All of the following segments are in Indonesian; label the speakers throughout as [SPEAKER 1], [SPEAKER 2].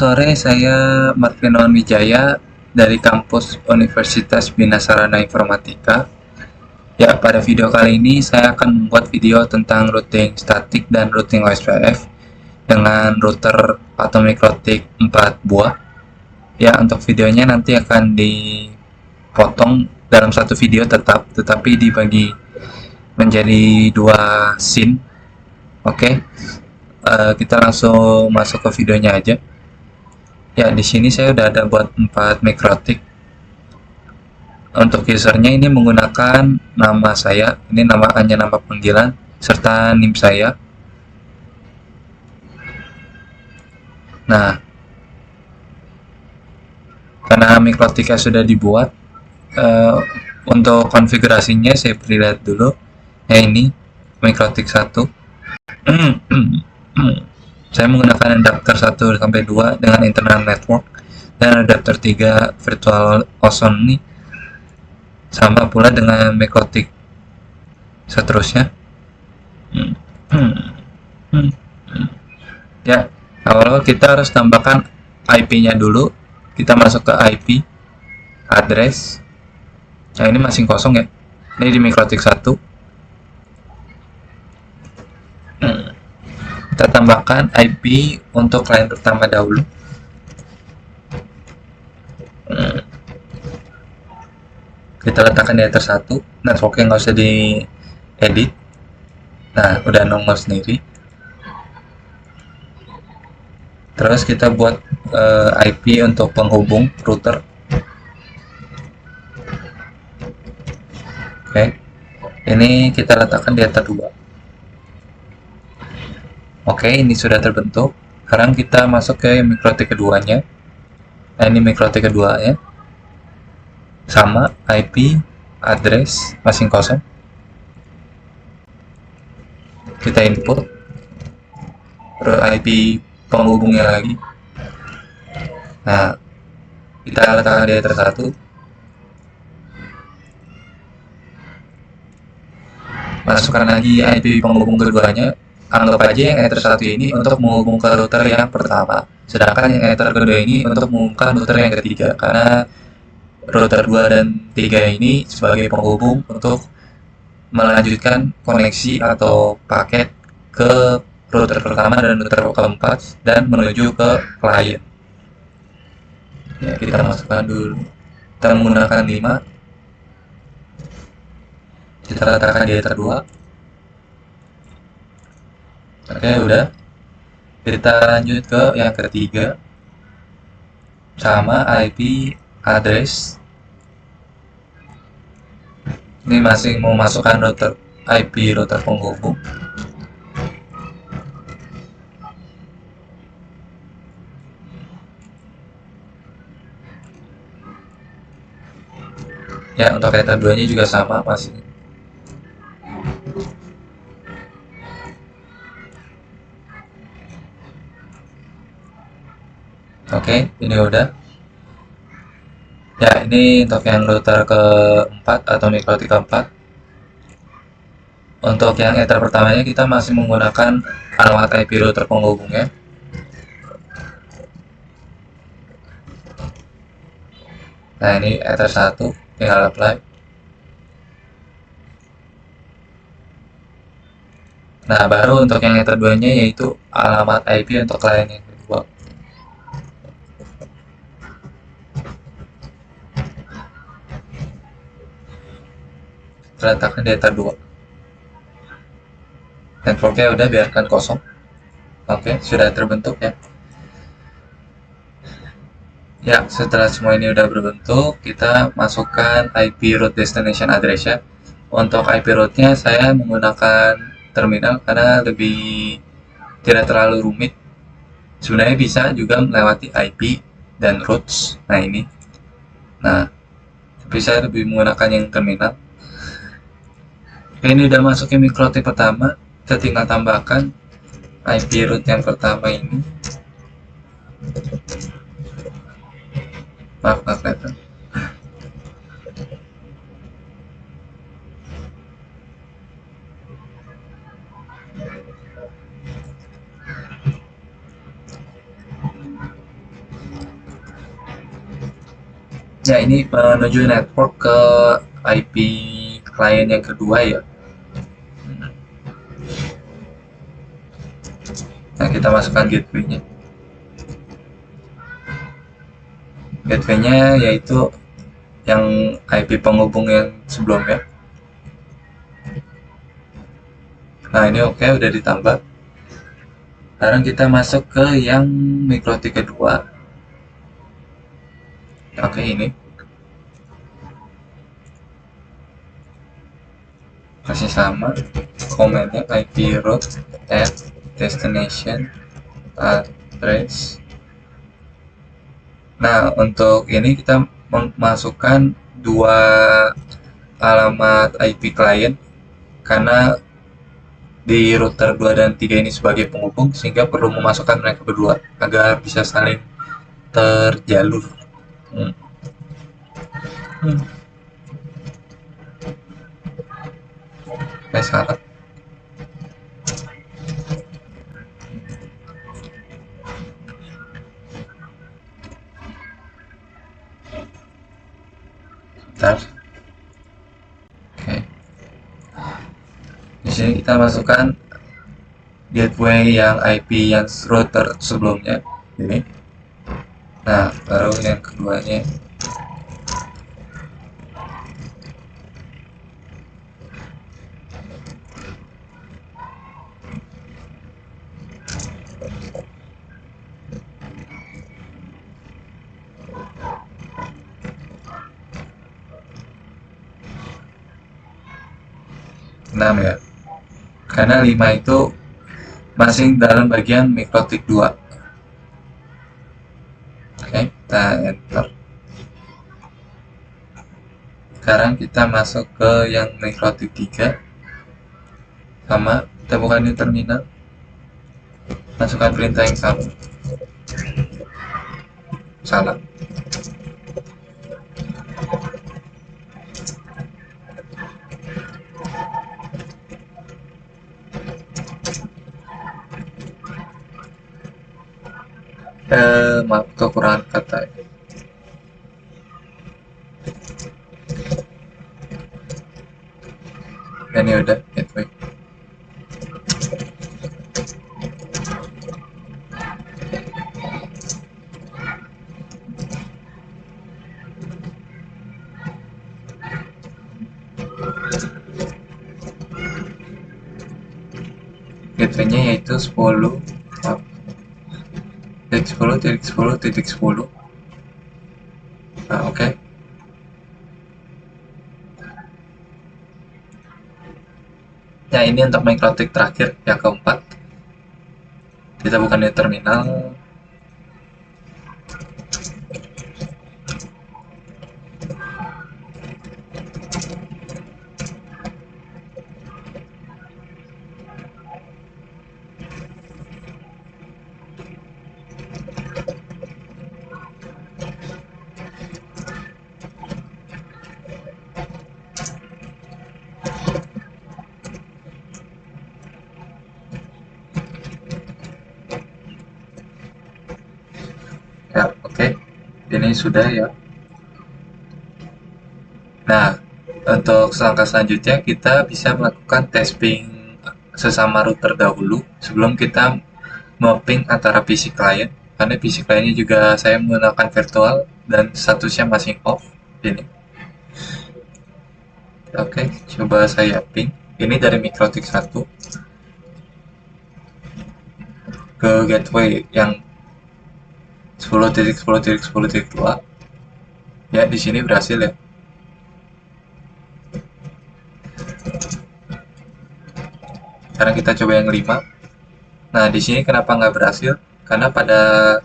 [SPEAKER 1] sore, saya Marvinon Wijaya dari kampus Universitas Bina Sarana Informatika. Ya, pada video kali ini saya akan membuat video tentang routing statik dan routing OSPF dengan router Atomic Routing 4 buah. Ya, untuk videonya nanti akan dipotong dalam satu video tetapi dibagi menjadi dua scene. Oke, kita langsung masuk ke videonya aja. Ya, di sini saya udah ada buat 4 mikrotik. Untuk usernya ini menggunakan nama saya, ini hanya nama panggilan, serta NIM saya. Nah, karena mikrotiknya sudah dibuat, untuk konfigurasinya saya perlihat dulu. Ya, ini mikrotik 1. Saya menggunakan adapter 1 sampai 2 dengan internal network, dan adapter 3 virtual ozone ini sama pula dengan mikrotik seterusnya. Ya, awal kita harus tambahkan IP-nya dulu. Kita masuk ke IP address. Nah, ini masih kosong ya. Ini di mikrotik 1. Kita tambahkan IP untuk klien pertama dahulu. Kita letakkan di enter 1. Networknya nggak usah diedit. Nah, udah nongol sendiri. Terus kita buat IP untuk penghubung router. Oke, ini kita letakkan di enter 2. Oke, ini sudah terbentuk. Sekarang kita masuk ke mikrotik keduanya. Nah, ini mikrotik kedua ya. Sama IP address masing kosong. Kita input. Terus IP penghubungnya lagi. Nah, kita letakkan di enter 1. Masukkan lagi IP penghubung keduanya. Anggap aja yang ether 1 ini untuk menghubung ke router yang pertama, sedangkan yang ether kedua ini untuk menghubungkan router yang ketiga, karena router 2 dan 3 ini sebagai penghubung untuk melanjutkan koneksi atau paket ke router pertama dan router keempat dan menuju ke klien. Ya, kita masukkan dulu. Kita menggunakan 5. Kita letakkan di ether 2. Oke, udah. Kita lanjut ke yang ketiga. Sama IP address. Ini masih mau masukkan router IP router penghubung. Ya, untuk ether 2-nya juga sama masih. Oke, ini udah. Ya, ini untuk yang router keempat atau mikrotik keempat. Untuk yang ether pertamanya kita masih menggunakan alamat IP router penghubungnya. Nah, ini ether 1, tinggal apply. Nah, baru untuk yang ether 2-nya yaitu alamat IP untuk klien yang kedua. Letakkan di ether 2. Networknya udah, biarkan kosong. Oke, sudah terbentuk ya. Ya, setelah semua ini udah berbentuk, kita masukkan IP route destination address ya. Untuk IP route-nya saya menggunakan terminal karena lebih tidak terlalu rumit. Sebenarnya bisa juga melewati IP dan routes. Nah, ini. Nah, tapi saya lebih menggunakan yang terminal. Oke, ini udah masuk ke mikrotik pertama. Kita tinggal tambahkan IP route yang pertama ini. Maaf, nggak kelihatan. Ya, ini menuju network ke IP klien yang kedua ya. Nah, kita masukkan gateway-nya. Gateway-nya yaitu yang IP penghubung yang sebelumnya. Nah, ini oke, udah ditambah. Sekarang kita masuk ke yang MikroTik kedua. Oke, ini masih sama. Komennya IP route at destination address. Nah, untuk ini kita memasukkan dua alamat IP client karena di router 2 dan 3 ini sebagai penghubung sehingga perlu memasukkan mereka berdua agar bisa saling terjalur. Hmm. Hmm. Salah. Bentar. Oke. Di sini kita masukkan gateway yang IP yang router sebelumnya. Ini. Nah, baru yang keduanya. Enam ya. Karena 5 itu masih dalam bagian MikroTik 2. Oke, kita enter. Sekarang kita masuk ke yang MikroTik 3. Sama, kita buka new terminal. Masukkan perintah yang sama. Salah. Maaf, kekurangan kata. Ini udah gateway. Gateway-nya yaitu 10 titik 10 titik 10 titik 10. Nah, oke. Nah, ini untuk MikroTik terakhir yang keempat. Kita buka di terminal. Ya, oke. Ini sudah ya. Nah, untuk langkah selanjutnya kita bisa melakukan testing sesama router dahulu sebelum kita mapping antara PC client, karena PC clientnya juga saya menggunakan virtual dan statusnya masih off. Ini oke, coba saya ping ini dari MikroTik 1 ke gateway yang 10.10.10.2. Ya, di sini berhasil ya. Sekarang kita coba yang 5. Nah, di sini kenapa nggak berhasil? Karena pada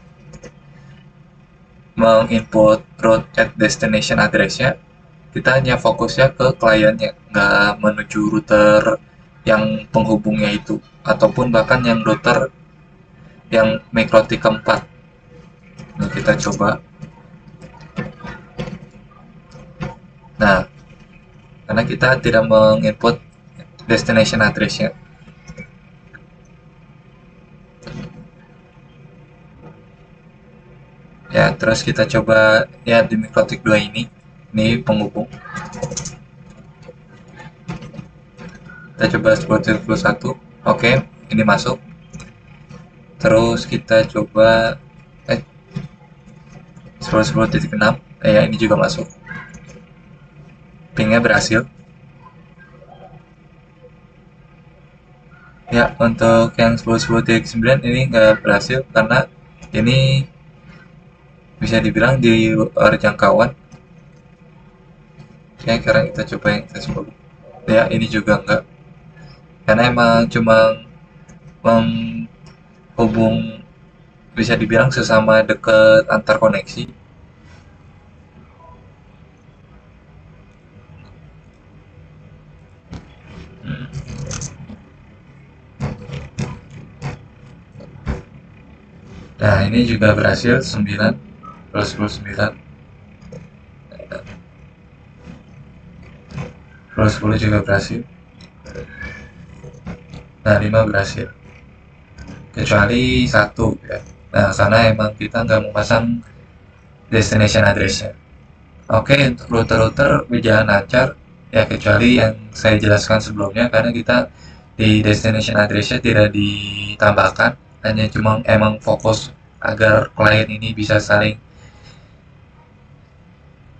[SPEAKER 1] menginput route at destination address-nya, kita hanya fokusnya ke kliennya, nggak menuju router yang penghubungnya itu, ataupun bahkan yang router yang MikroTik keempat. Nah, kita coba. Nah, karena kita tidak menginput destination address-nya. Ya, terus kita coba ya di MikroTik 2 ini penghubung. Kita coba 10.1. Oke, ini masuk. Terus kita coba 10.10.6. Ya, ini juga masuk. Pingnya berhasil. Ya, untuk yang 10.10.9 ini nggak berhasil karena ini bisa dibilang di luar jangkauan. Oke, sekarang kita coba yang 10. Ya, ini juga enggak. Karena emang cuma menghubung, bisa dibilang sesama deket antar koneksi. Nah, ini juga berhasil 9 plus 9 plus 10 juga berhasil. Nah, 5 berhasil. Kecuali satu ya. Nah, karena emang kita nggak memasang destination address-nya. Oke, untuk router-router berjalan lancar ya, kecuali yang saya jelaskan sebelumnya, karena kita di destination address-nya tidak ditambahkan, hanya cuma emang fokus agar klien ini bisa saling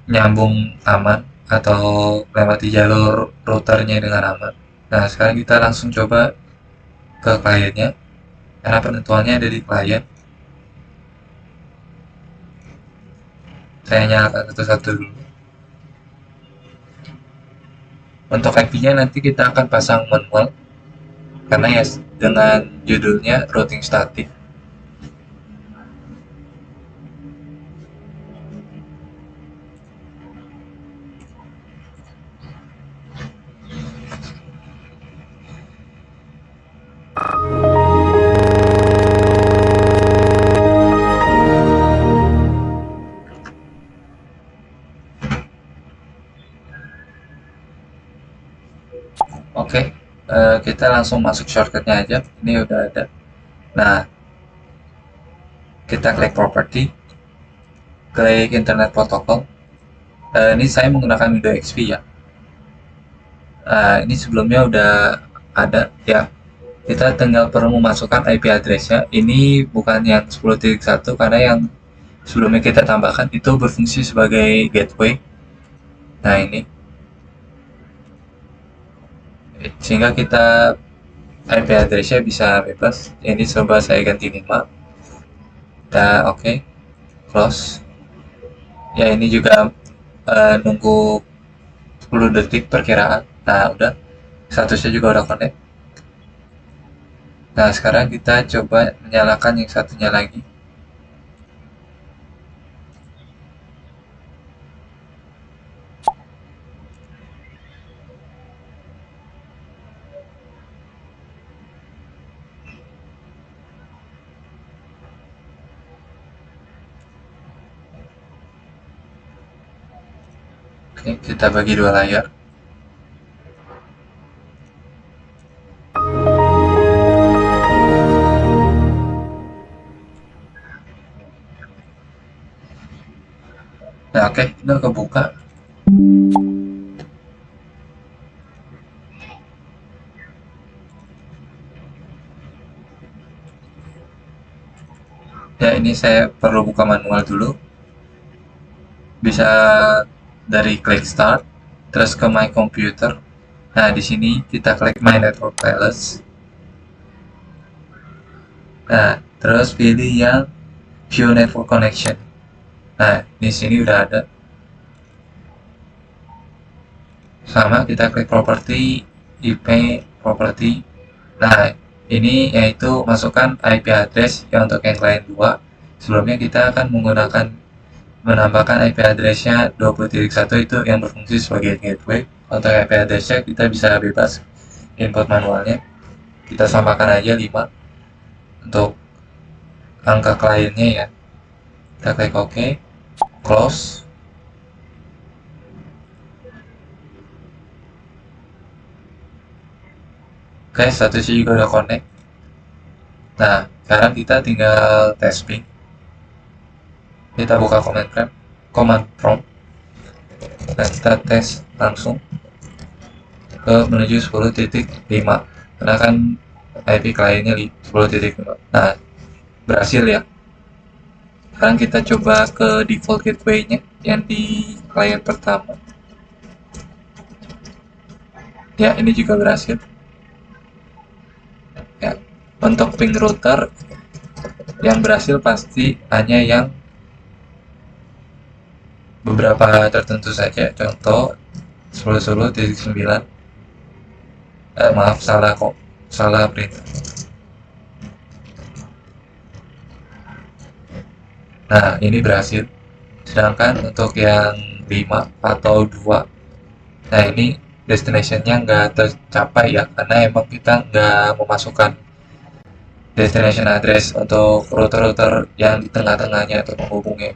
[SPEAKER 1] nyambung aman atau lewati jalur routernya dengan aman. Nah, sekarang kita langsung coba ke kliennya, karena penentuannya ada di klien. Saya nyalakan satu-satu dulu. Untuk IP-nya nanti kita akan pasang manual, karena ya dengan judulnya routing static. Oke, kita langsung masuk shortcutnya aja. Ini udah ada. Nah, kita klik property, klik internet protocol. Ini saya menggunakan Windows XP ya. Ini sebelumnya udah ada ya. Kita tinggal perlu memasukkan IP address-nya. Ini bukan yang 10.1 karena yang sebelumnya kita tambahkan itu berfungsi sebagai gateway. Nah, ini sehingga kita IP address-nya bisa bebas. Ini coba saya ganti 5. Kita oke, close. Ya, ini juga nunggu 10 detik perkiraan. Nah, udah statusnya juga udah connect. Nah, sekarang kita coba menyalakan yang satunya lagi. Oke, kita bagi dua layar. Nah, oke, udah kebuka. Ya, ini saya perlu buka manual dulu. Bisa dari klik start, terus ke my computer. Nah, di sini kita klik my network wireless. Nah, terus pilih yang view network connection. Nah, di sini udah ada. Sama, kita klik property, IP property. Nah, ini yaitu masukkan IP address yang untuk yang client 2. Sebelumnya kita akan menggunakan menambahkan IP address-nya 20.1 itu yang berfungsi sebagai gateway. Untuk IP address-nya kita bisa bebas input manualnya. Kita samakan aja 5 untuk angka kliennya ya. Kita klik OK, close. Oke, statusnya juga udah connect. Nah, sekarang kita tinggal testing. Kita buka command prompt, dan kita tes langsung ke menuju 10.5, karena kan IP kliennya 10.5. Nah, berhasil ya. Sekarang kita coba ke default gateway-nya yang di klien pertama. Ya, ini juga berhasil. Ya, untuk ping router yang berhasil pasti hanya yang beberapa tertentu saja. Contoh 10.10.9. Maaf, salah kok, salah perintah. Nah, ini berhasil. Sedangkan untuk yang 5 atau 2, nah ini destination-nya nggak tercapai ya, karena emang kita nggak memasukkan destination address untuk router-router yang di tengah-tengahnya untuk menghubungi.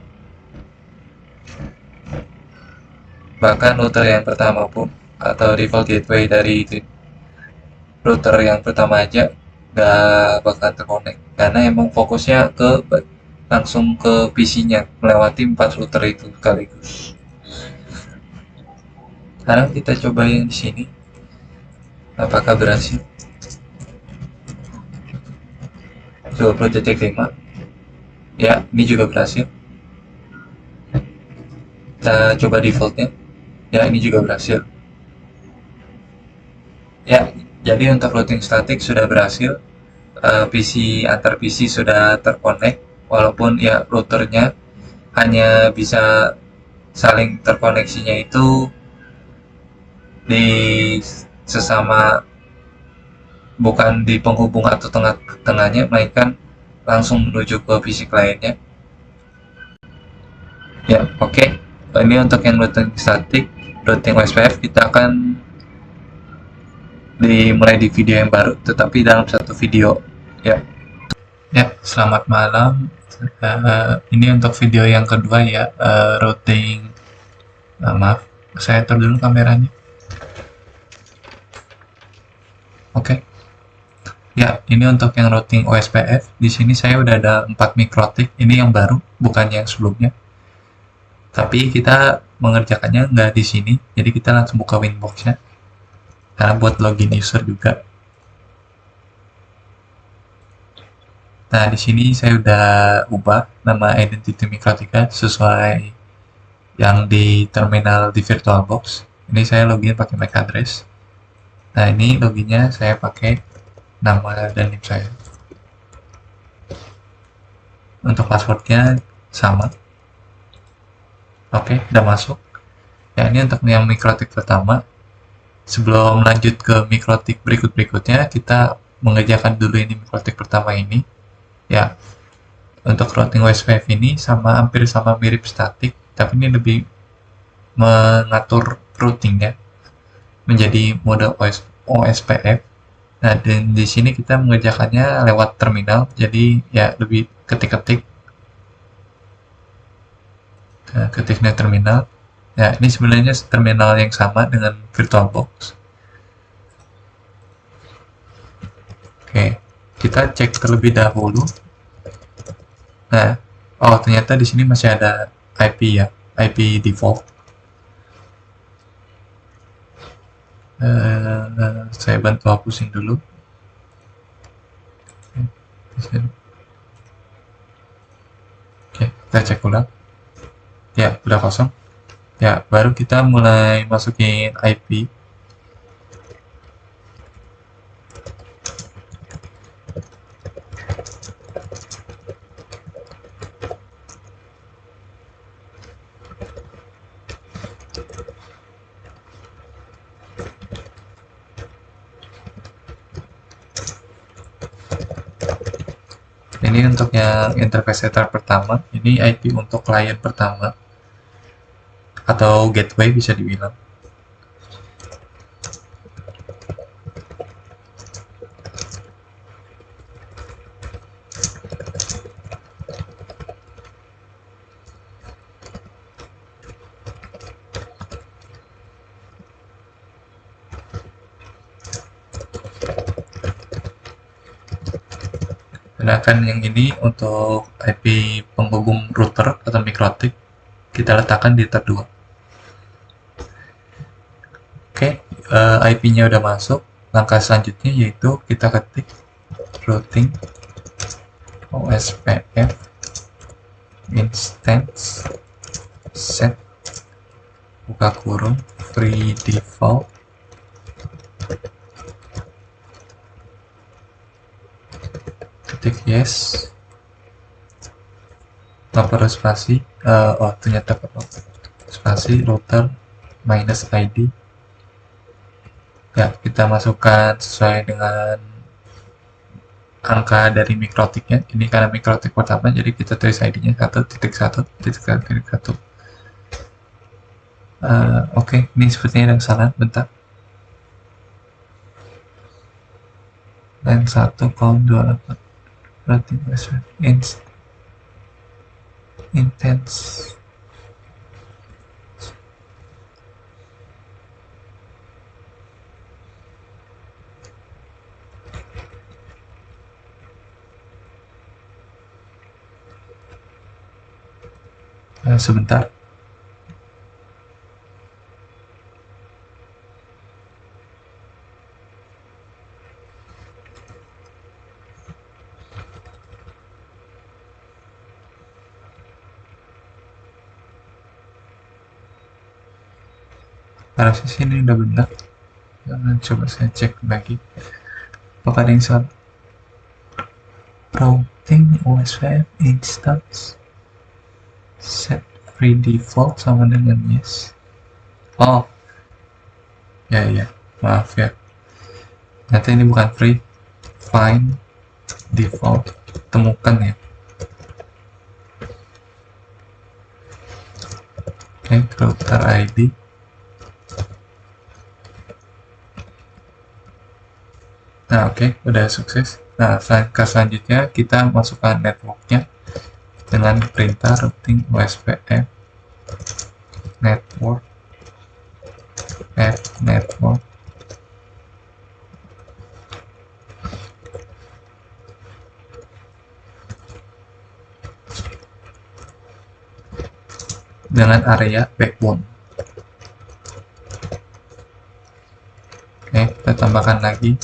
[SPEAKER 1] Bahkan router yang pertama pun, atau default gateway dari router yang pertama aja nggak bakal terkonek, karena emang fokusnya ke langsung ke PC-nya melewati 4 router itu sekaligus. Sekarang kita coba yang di sini, apakah berhasil. 20.5. Ya, ini juga berhasil. Kita coba defaultnya. Ya, ini juga berhasil. Ya, jadi untuk routing statik sudah berhasil. PC antar PC sudah terkonek, walaupun ya routernya hanya bisa saling terkoneksinya itu di sesama, bukan di penghubung atau tengah-tengahnya, melainkan langsung menuju ke PC kliennya. Ya, oke. Ini untuk yang routing statik. Routing OSPF kita akan dimulai di video yang baru, tetapi dalam satu video. Ya, ya. Selamat malam. Ini untuk video yang kedua ya, routing. Maaf, saya atur dulu kameranya. Oke. Ya, ini untuk yang routing OSPF. Di sini saya udah ada 4 mikrotik. Ini yang baru, bukan yang sebelumnya. Tapi kita mengerjakannya nggak di sini, jadi kita langsung buka Winbox-nya. Karena buat login user juga. Nah, di sini saya udah ubah nama identity Mikrotika sesuai yang di terminal di VirtualBox. Ini saya login pakai MAC address. Nah, ini loginnya saya pakai nama dan NIM saya. Untuk passwordnya sama. Oke, udah masuk. Ya, ini untuk yang mikrotik pertama. Sebelum lanjut ke mikrotik berikutnya, kita mengerjakan dulu ini mikrotik pertama ini. Ya, untuk routing OSPF ini hampir sama mirip statik, tapi ini lebih mengatur routingnya menjadi mode OSPF. Nah, dan di sini kita mengerjakannya lewat terminal, jadi ya lebih ketik-ketik. Ketiknya terminal. Ya, ini sebenarnya terminal yang sama dengan VirtualBox. Oke, kita cek terlebih dahulu. Nah, oh ternyata di sini masih ada IP ya, IP default. Saya bantu hapusin dulu. Oke, kita cek ulang. Ya, udah kosong. Ya, baru kita mulai masukin IP. Ini untuk yang interface setup pertama, ini IP untuk klien pertama atau gateway bisa dibilang. Sedangkan yang ini untuk IP penghubung router atau mikrotik kita letakkan di tab 2. Oke, IP-nya udah masuk. Langkah selanjutnya yaitu kita ketik routing OSPF instance set buka kurung free default ketik yes, nggak perlu spasi. Oh ternyata perlu spasi, router minus ID ya, kita masukkan sesuai dengan angka dari mikrotiknya. Ini karena mikrotik pertama jadi kita tulis ID-nya 1.1.1.1. Oke, ini sepertinya ada kesalahan, bentar. Line 1,28 berarti intense sebentar. Harusnya sini udah benar. Coba saya cek lagi apakah ada yang salah. Routing OSPF instance set free default sama dengan yes. Oh ya, maaf ya, ternyata ini bukan free, find default, temukan ya. Oke, router ID. Nah, oke, udah sukses. Nah, langkah selanjutnya kita masukkan networknya dengan perintah routing OSPF network add network dengan area backbone. Oke, kita tambahkan lagi.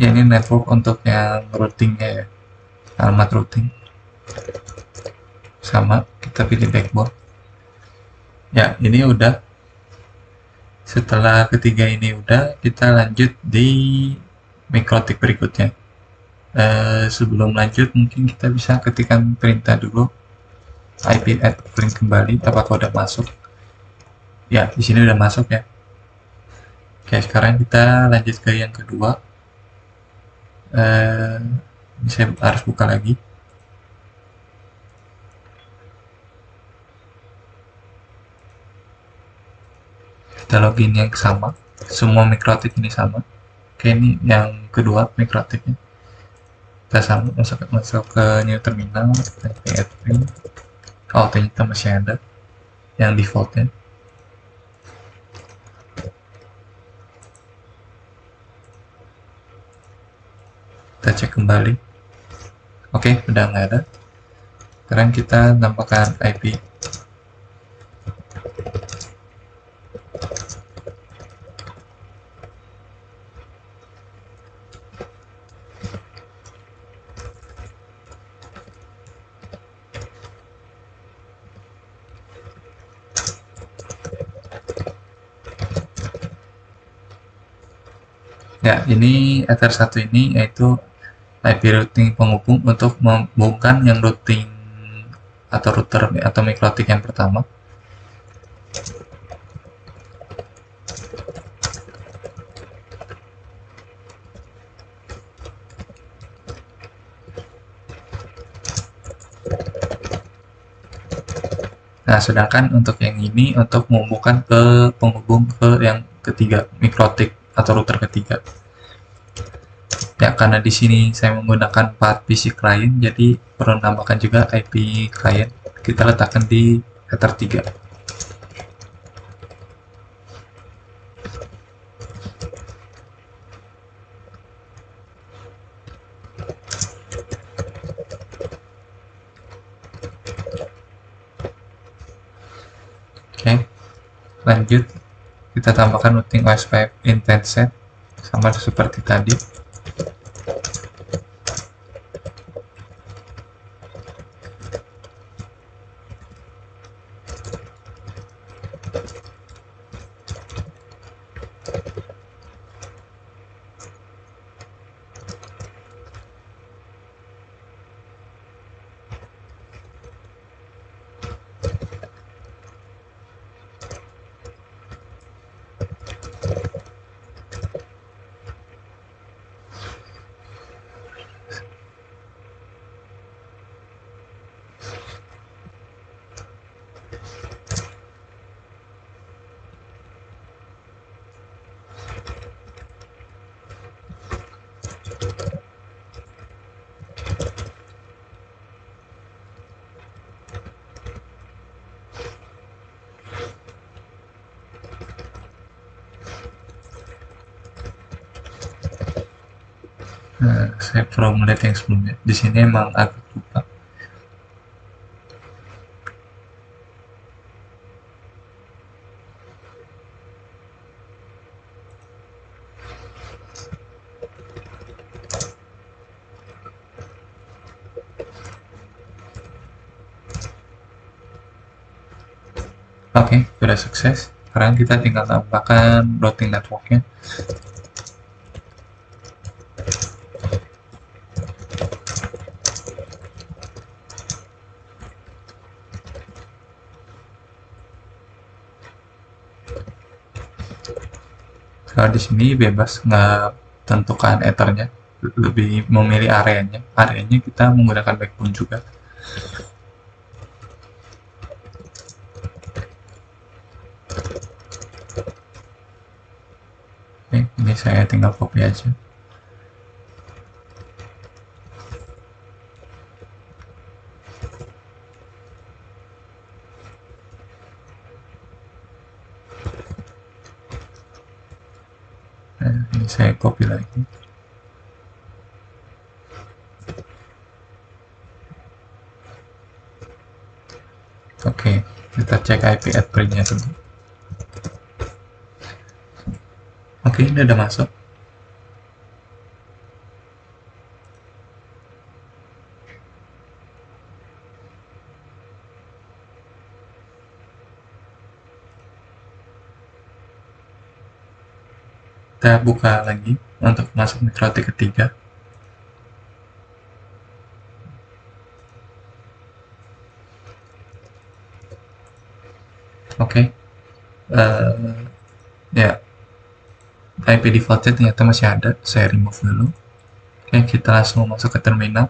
[SPEAKER 1] Ya, ini network untuk yang routingnya ya, alamat routing. Sama, kita pilih backbone. Ya, ini udah. Setelah ketiga ini udah, kita lanjut di mikrotik berikutnya. Sebelum lanjut, mungkin kita bisa ketikkan perintah dulu IP add link kembali, apakah udah masuk. Ya, di sini udah masuk ya. Oke, sekarang kita lanjut ke yang kedua. Saya harus buka lagi. Kita login yang sama, semua mikrotik ini sama. Oke, ini yang kedua mikrotiknya. Kita sama, masuk ke new terminal, IP admin. Oh, ternyata masih ada yang defaultnya. Kita cek kembali. Oke, udah nggak ada. Sekarang kita tambahkan IP. Ya, ini Ether 1 ini yaitu IP routing penghubung untuk menghubungkan yang routing atau router atau mikrotik yang pertama. Nah, sedangkan untuk yang ini untuk menghubungkan ke penghubung ke yang ketiga, mikrotik atau router ketiga. Ya, karena di sini saya menggunakan path PC client, jadi perlu menambahkan juga IP client kita letakkan di header 3. Oke, lanjut kita tambahkan routing OS5 intent set sama seperti tadi. Nah, saya perlu melihat yang sebelumnya. Di sini emang agak lupa. Oke, sudah sukses. Sekarang kita tinggal tambahkan routing networknya. Kalau di sini bebas nggak tentukan ethernya, lebih memilih areanya. Areanya kita menggunakan backbone juga. Ini saya tinggal copy aja. Nah, ini saya copy lagi. Oke, kita cek IP address-nya dulu. Oke, ini udah masuk. Kita buka lagi untuk masuk MikroTik ketiga. Oke, ya IP defaultnya ternyata masih ada. Saya remove dulu. Oke, kita langsung masuk ke terminal.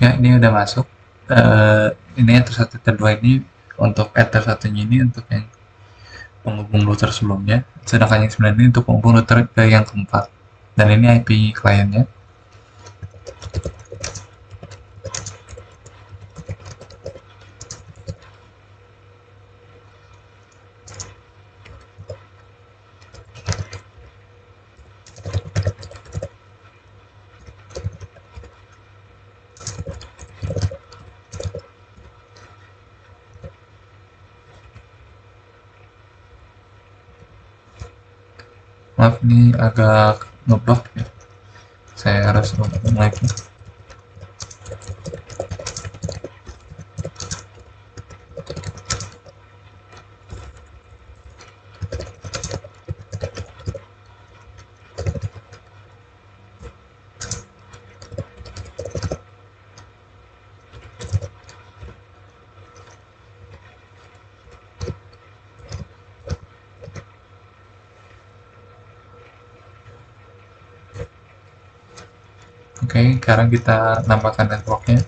[SPEAKER 1] Ya, ini udah masuk. Ini ether 1 ether 2 ini untuk ether satunya ini untuk yang penghubung router sebelumnya, sedangkan yang 9 ini untuk penghubung router ke yang keempat. Dan ini IP kliennya. Maaf, ini agak ngeblok ya. Saya harus ngomong lagi. Oke, sekarang kita nambahkan networknya.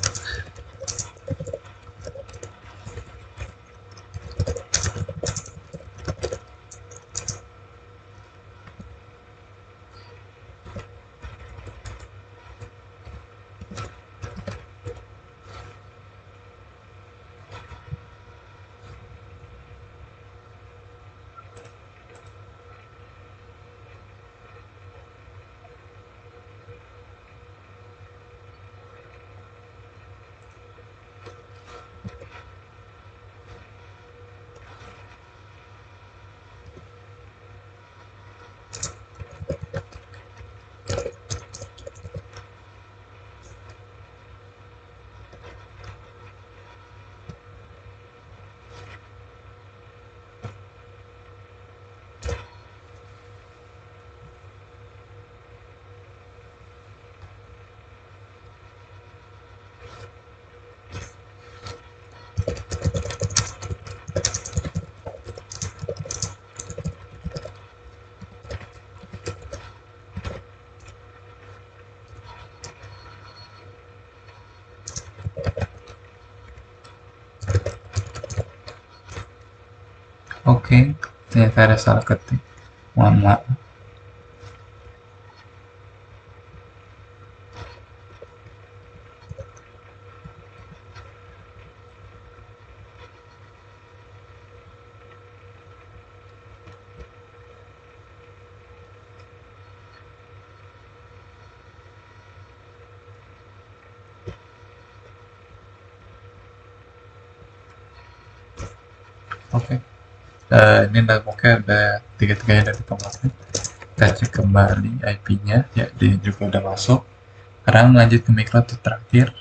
[SPEAKER 1] Oke, ternyata ada salah ketik. Mohon maaf. Oke, ini networknya udah tiga-tiganya dari pemakai. Kita cek kembali IP-nya, ya dia juga udah masuk. Sekarang lanjut ke micro:router terakhir.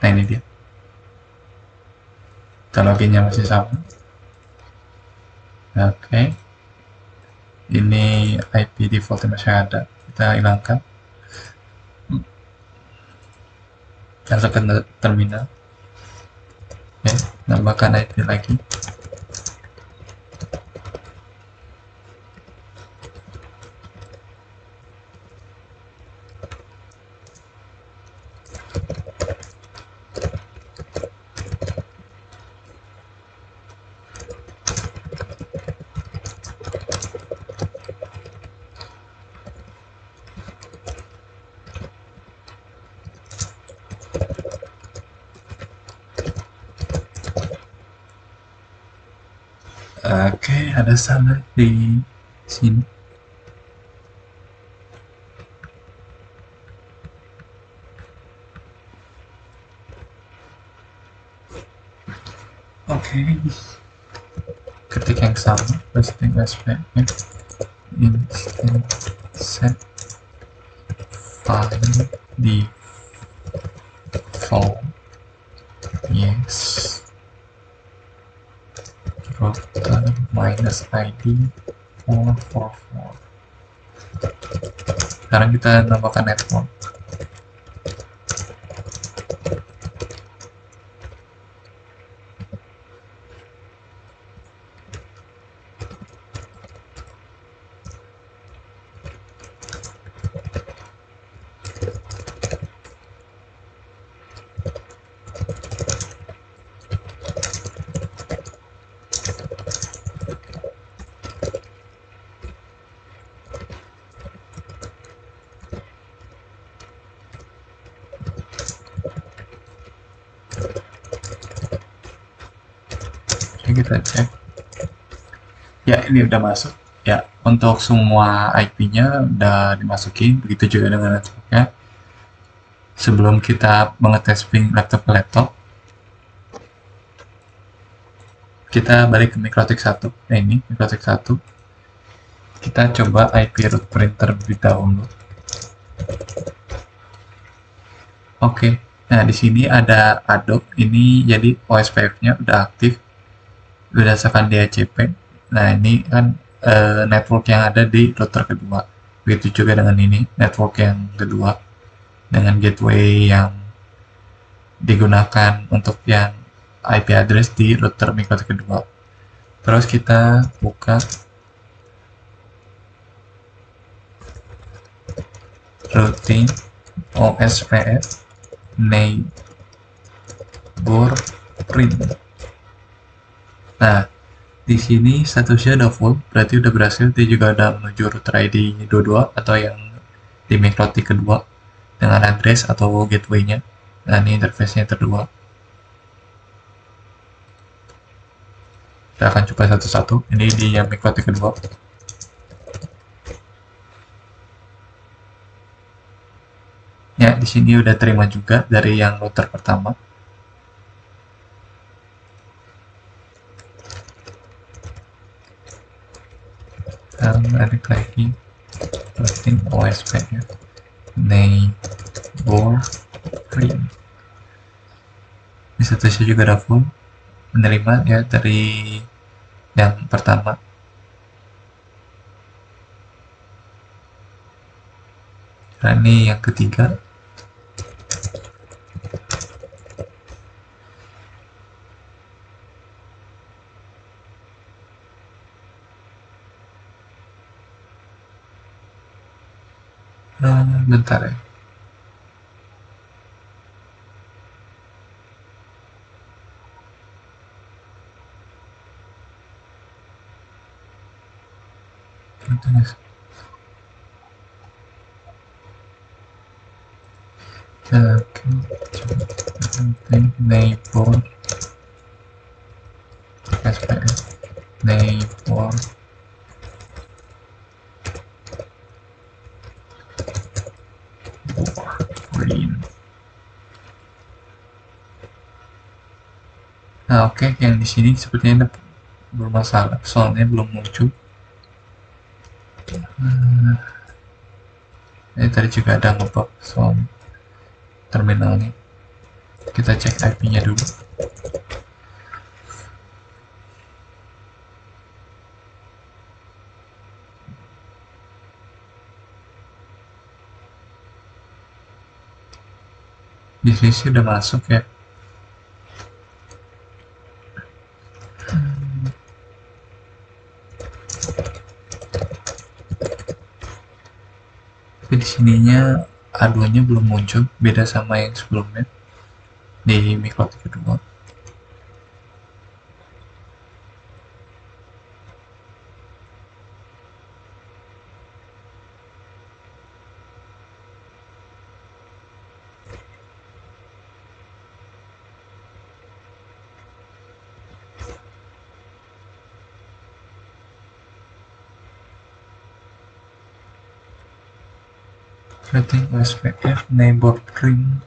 [SPEAKER 1] Nah, ini dia. Kita loginnya masih sama. Oke, ini IP default yang masih ada, kita hilangkan. Masuk ke terminal. Oke, nambahkan IP lagi. Oke, ada salah di sini. Oke, ketik yang sama, listing SPM, instant set file default, yes, router minus ID 444. Sekarang kita tambahkan network. kita cek. Ya, ini udah masuk. Ya, untuk semua IP-nya udah dimasukin, begitu juga dengan networknya. Sebelum kita mengetes ping laptop ke laptop, kita balik ke Mikrotik 1. Nah, ini Mikrotik 1. Kita coba IP root printer lebih dahulu. Oke. Nah, di sini ada Adobe. Ini jadi OSPF-nya udah aktif berdasarkan DHCP. Nah, ini kan network yang ada di router kedua. Begitu juga dengan ini, network yang kedua dengan gateway yang digunakan untuk yang IP address di router Mikrotik kedua. Terus kita buka routing OSPF neighbor print. Nah, di sini statusnya udah full, berarti udah berhasil. Dia juga udah menuju router ID 22 atau yang di Mikrotik kedua dengan address atau gateway-nya. Nah, ini interface-nya kedua. Kita akan coba satu-satu. Ini di yang Mikrotik kedua. Ya, di sini udah terima juga dari yang router pertama. Balik lagi routing OSP-nya neighbor print. Ini statusnya juga udah full, menerima ya dari yang pertama. Nah, ini yang ketiga. Bentar ya. Neighbor SPS neighbor print. Nah, oke, yang di sini sepertinya bermasalah, soalnya belum muncul. Ini tadi juga ada ngebug soal terminalnya. Kita cek IP-nya dulu. Di sini sih udah masuk ya. Tapi di sininya aduannya belum muncul, beda sama yang sebelumnya di Mikrotik kedua. Rating SPF neighbor print.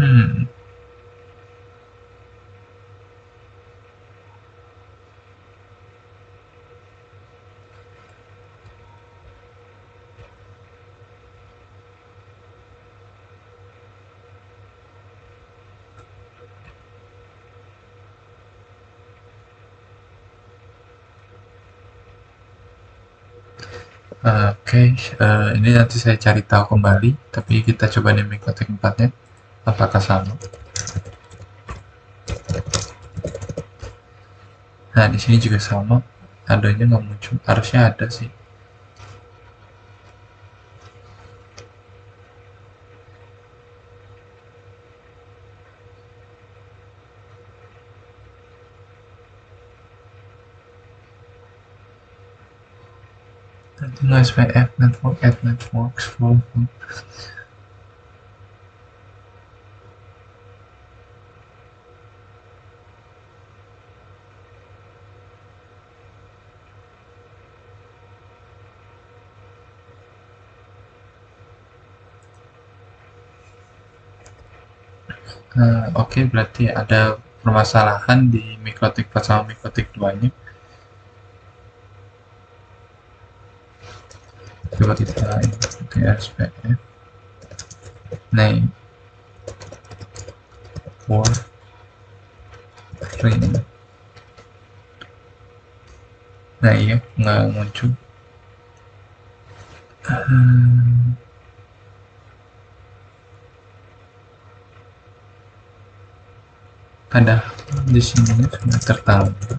[SPEAKER 1] Hmm. Oke, ini nanti saya cari tahu kembali, tapi kita coba di Mikrotik 4-nya, apakah sama. Nah, di sini juga sama, adanya nggak muncul, harusnya ada sih. SPF network add networks flow. Oke, berarti ada permasalahan di mikrotik 4 sama mikrotik 2 nya. Coba kita ikuti SPF name for string. Nah iya, nggak muncul. Padahal di sini sudah tertambah.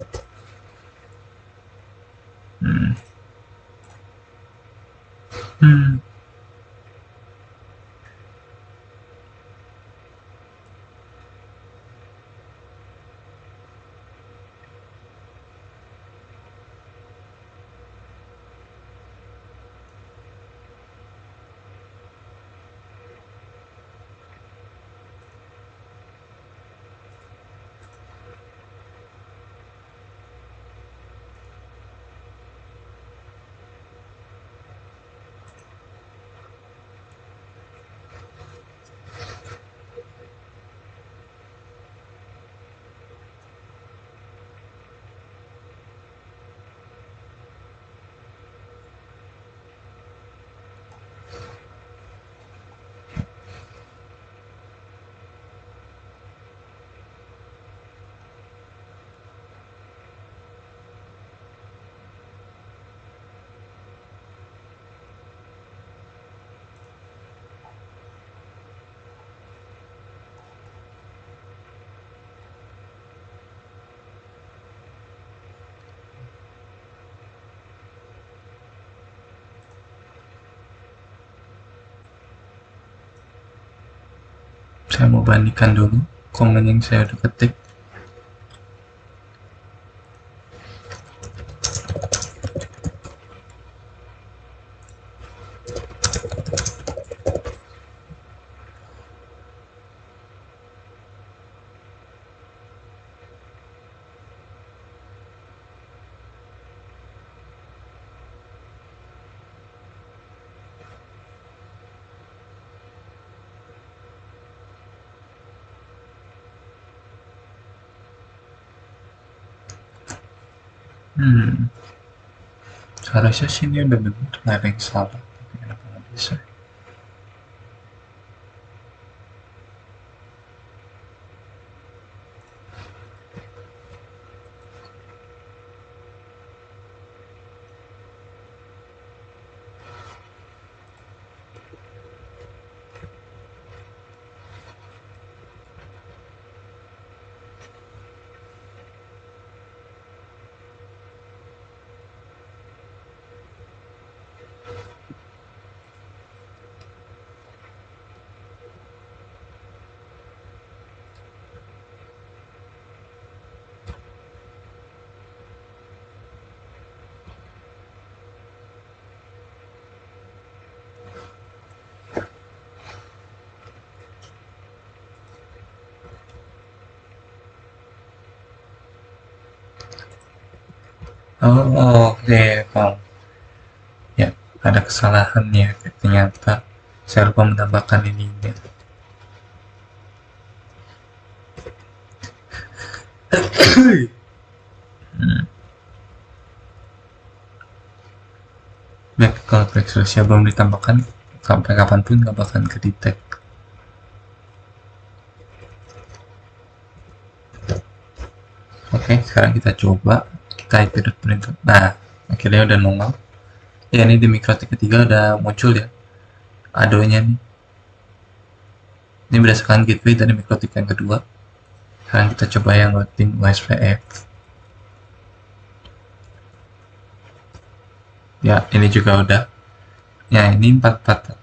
[SPEAKER 1] Saya mau bandingkan dulu komen yang saya udah ketik. Seharusnya sini udah bener, nggak ada yang salah, tapi kenapa nggak bisa? Oke, Bang. Ya, ada kesalahannya. Ternyata saya lupa menambahkan ini. Baik, kalau backslash belum ditambahkan, sampai kapanpun nggak bakalan kedetek. Oke, sekarang kita coba kita ip.print. Nah, akhirnya udah nongol. Ya, ini di mikrotik ketiga udah muncul ya adonya nih. Ini berdasarkan gateway dari mikrotik yang kedua. Sekarang kita coba yang routing OSPF. Ya, ini juga udah. Ya, ini 44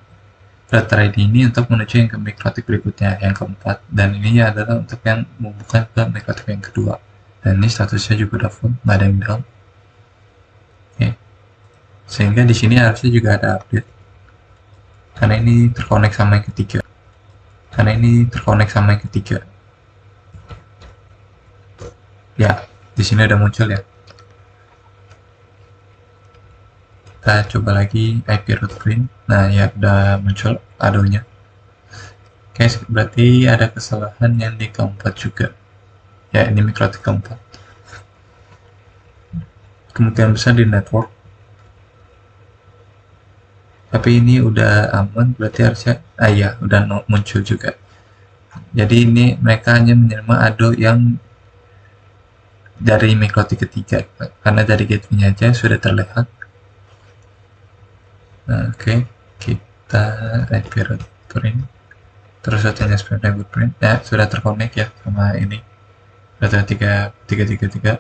[SPEAKER 1] router ID ini untuk menuju yang ke mikrotik berikutnya, yang keempat. Dan ini adalah untuk yang membuka ke mikrotik yang kedua. Dan ini statusnya juga udah full, nggak ada yang down. Oke. Sehingga di sini harusnya juga ada update. Karena ini terkonek sama yang ketiga. Ya, di sini udah muncul ya. Kita coba lagi IP root print. Nah, ya udah muncul adonya. Oke, berarti ada kesalahan yang di keempat juga. Ya, ini mikrotik keempat. Kemungkinan besar di network. Tapi ini udah aman, berarti harusnya ya udah muncul juga. Jadi ini mereka hanya menerima ado yang dari mikrotik ketiga, karena dari gateway-nya aja sudah terlihat. Nah, oke, kita IP root print. Terus satunya sebenarnya print. Ya, sudah terkonek ya sama ini. Data 333.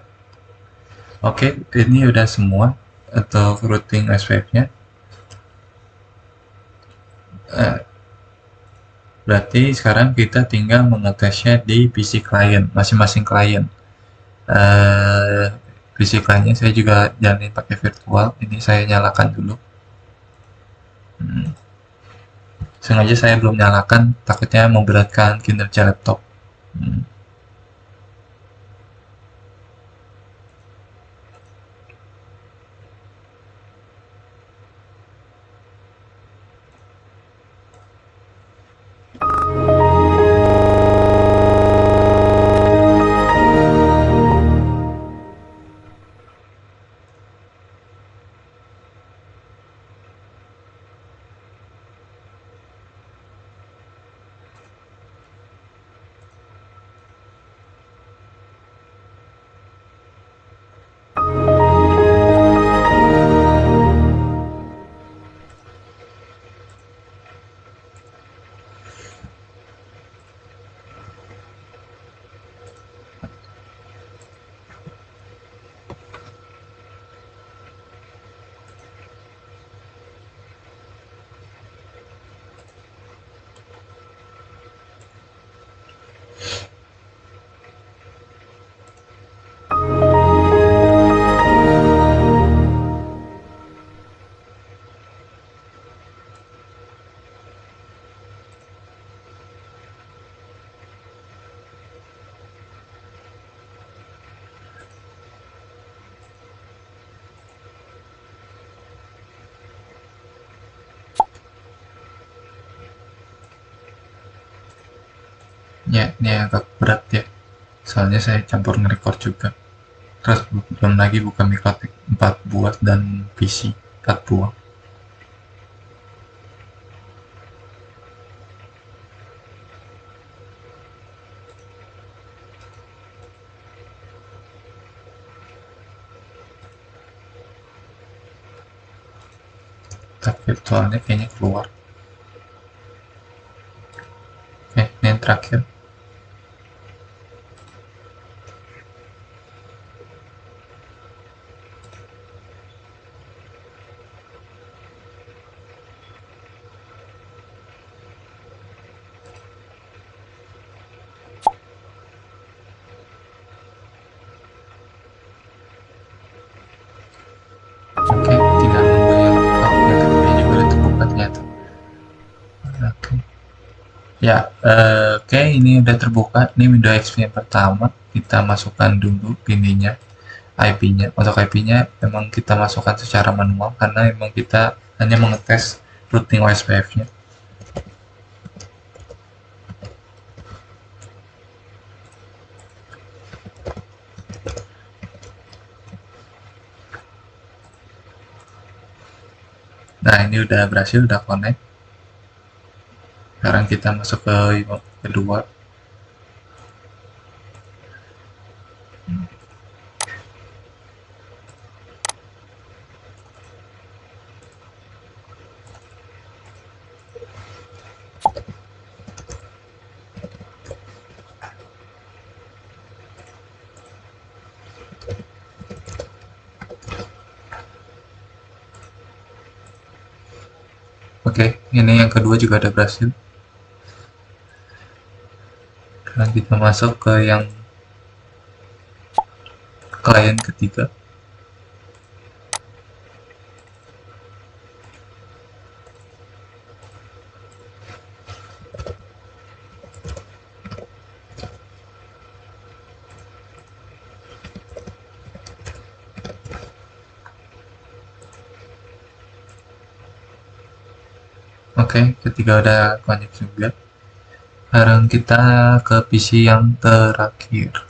[SPEAKER 1] Oke, ini udah semua atau routing SPF-nya. Berarti sekarang kita tinggal mengetesnya di PC client, masing-masing client. PC client-nya saya juga jalanin pakai virtual. Ini saya nyalakan dulu. Sengaja saya belum nyalakan, takutnya memberatkan kinerja laptop. Ya, ini agak berat ya. Soalnya saya campur nge-record juga. Terus belum lagi buka mikrotik 4 buah dan PC 4 buah. Tapi virtualnya kayaknya keluar. Oke, ini yang terakhir. Oke, tinggal nunggu yang kedua juga udah terbuka ternyata. Oke. Ya, oke, ini udah terbuka. Ini Windows XP yang pertama. Kita masukkan dulu ininya, IP-nya. Untuk IP-nya memang kita masukkan secara manual karena memang kita hanya mengetes routing OSPF-nya. Nah, ini udah berhasil, udah connect. Sekarang kita masuk ke kedua. Oke, ini yang kedua juga ada berhasil. Sekarang kita masuk ke yang klien ketiga. Oke, ketika udah connect juga, sekarang kita ke PC yang terakhir.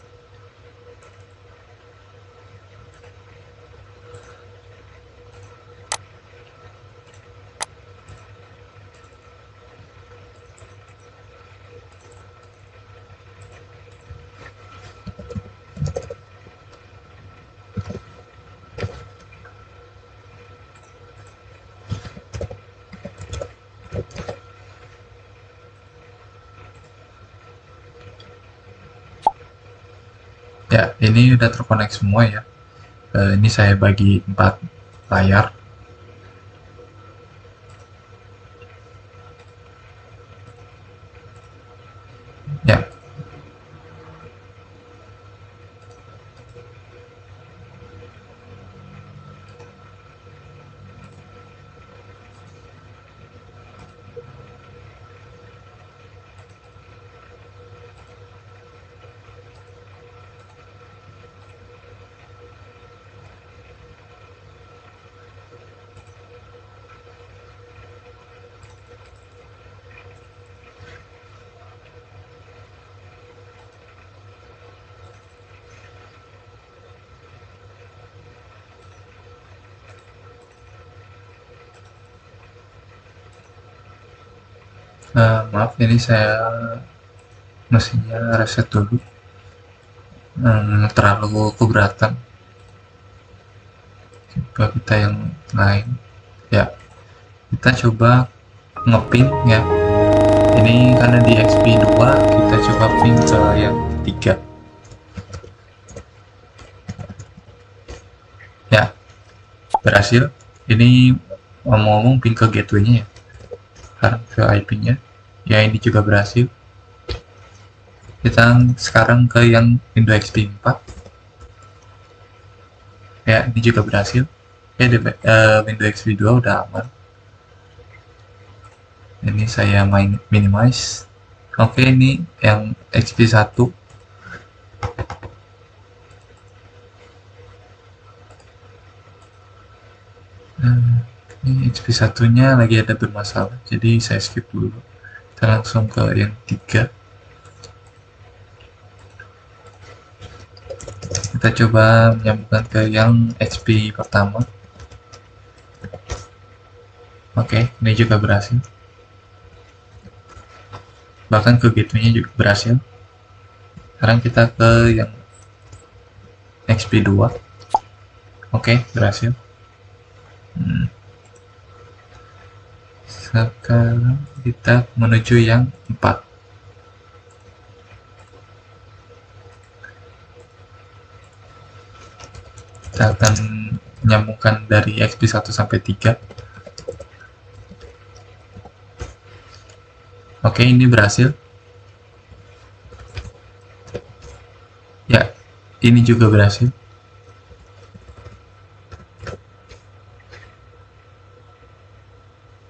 [SPEAKER 1] Ya, ini udah terkonek semua ya. Ini saya bagi 4 layar. Ya, maaf ini saya mesinnya reset dulu. Terlalu keberatan. Coba kita yang lain. Ya, kita coba ngepin ya. Ini karena di XP2, kita coba pin ke yang 3. Ya, berhasil. Ini ngomong-ngomong pin ke gateway-nya ya. Sekarang ke IP-nya. Ya, ini juga berhasil. Kita sekarang ke yang Windows XP 4. Ya, ini juga berhasil. Ya, Windows XP 2 udah aman. Ini saya minimize. Oke, ini yang XP 1. Ini XP 1-nya lagi ada bermasalah, jadi saya skip dulu. Kita langsung ke yang 3. Kita coba menyambungkan ke yang XP pertama. Oke, ini juga berhasil. Bahkan ke gateway-nya juga berhasil. Sekarang kita ke yang XP 2. Oke, berhasil. Sekarang kita menuju yang 4. Kita akan menyambungkan dari XP 1 sampai 3. Oke, ini berhasil. Ya, ini juga berhasil.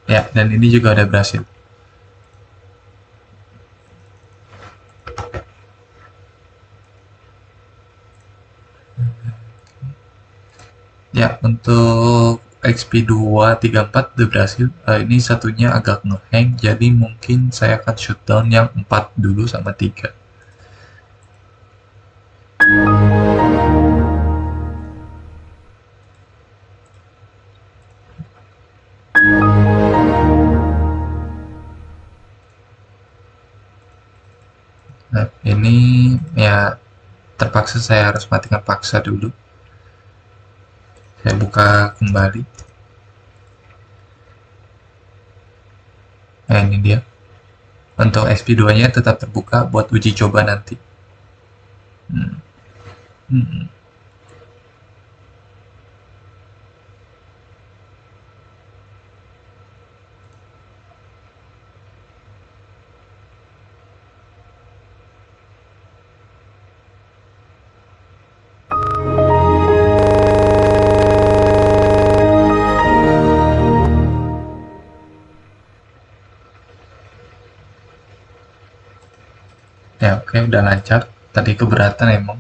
[SPEAKER 1] Ya, dan ini juga udah berhasil. Ya, untuk XP2 34 udah berhasil. Ini satunya agak ngehang, jadi mungkin saya akan shutdown yang 4 dulu sama 3. Nah, ini ya terpaksa saya harus matikan paksa dulu. Saya buka kembali. Nah, ini dia. Untuk XP2-nya tetap terbuka buat uji coba nanti. Ya, oke, udah lancar. Tadi keberatan emang.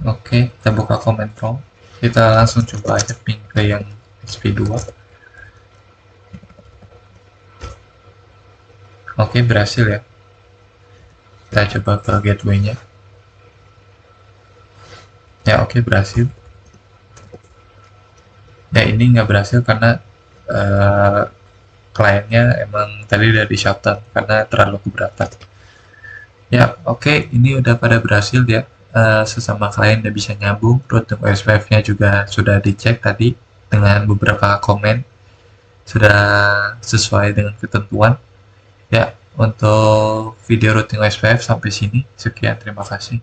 [SPEAKER 1] Oke, kita buka command prompt. Kita langsung coba aja ping ke yang XP2. Oke, berhasil ya. Kita coba ke gateway-nya. Ya, oke, berhasil. Ya, ini nggak berhasil karena eh, kliennya emang tadi udah di shutdown karena terlalu keberatan. Ya, oke, ini udah pada berhasil ya. Sesama klien udah bisa nyambung, routing OSPF-nya juga sudah dicek tadi dengan beberapa komen, sudah sesuai dengan ketentuan. Ya, untuk video routing OSPF sampai sini. Sekian, terima kasih.